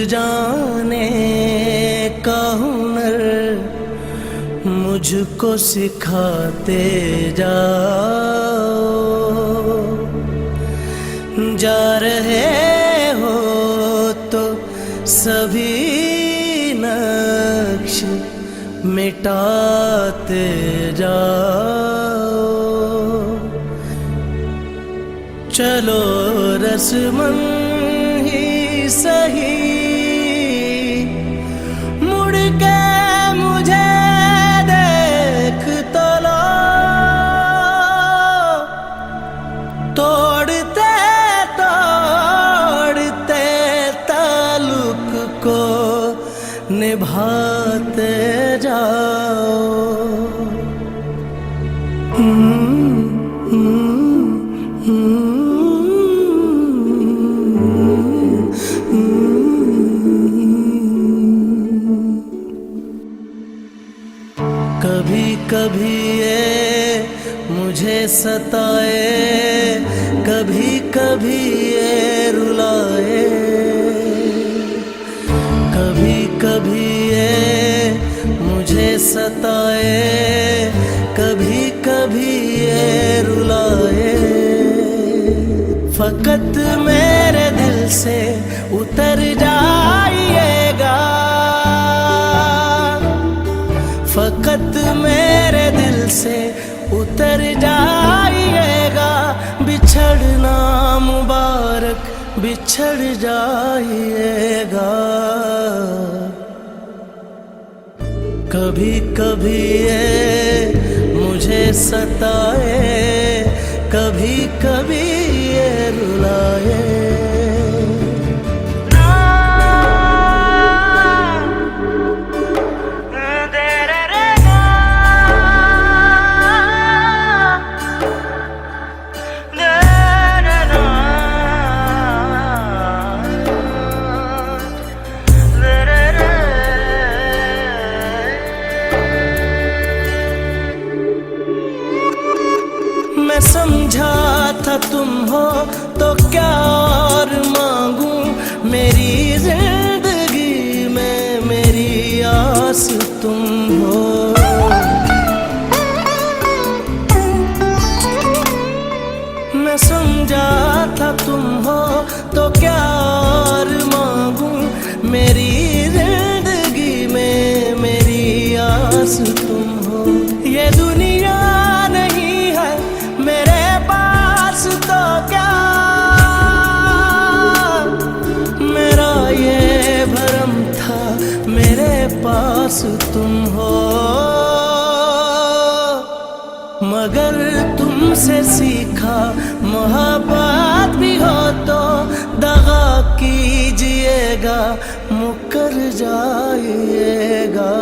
जाने का हुनर मुझको सिखाते जाओ। जा रहे हो तो सभी नक्श मिटाते जाओ। चलो रस्मन ही सही मुड़ के मुझे देख तो लो। तोड़ते तोड़ते ताल्लुक को निभाते जाओ। कभी कभी ये मुझे सताए, कभी कभी ये रुलाए। कभी कभी ये मुझे सताए, कभी कभी ये रुलाए। फकत मेरे दिल से उतर जाइएगा, फकत मेरे दिल से उतर जाइएगा। बिछड़ना मुबारक बिछड़ जाइएगा। कभी कभी ये मुझे सताए, कभी कभी ये रुलाए। मैं समझा था तुम हो तो क्या और मांगू। मेरी जिंदगी में मेरी आस तुम हो। मैं समझा था तुम हो तो क्या और मांगू। मेरी जिंदगी में मेरी आस तुम हो। ये दुनिया तो क्या मेरा ये भरम था, मेरे पास तुम हो। मगर तुमसे सीखा मोहब्बत भी हो तो दगा कीजिएगा, मुकर जाइएगा।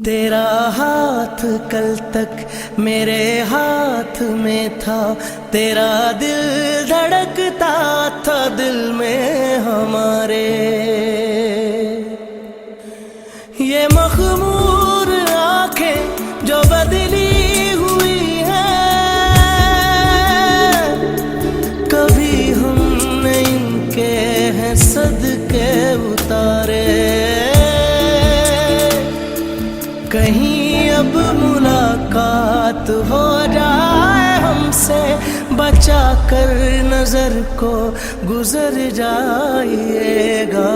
तेरा हाथ कल तक मेरे हाथ में था। तेरा दिल धड़कता था दिल में हमारे। ये मखमूर आंखें जो बदली हुई हैं, कभी हमने इनके हैं सदके उतारे। कहीं अब मुलाकात हो जाए हमसे, बचा कर नजर को गुजर जाइएगा।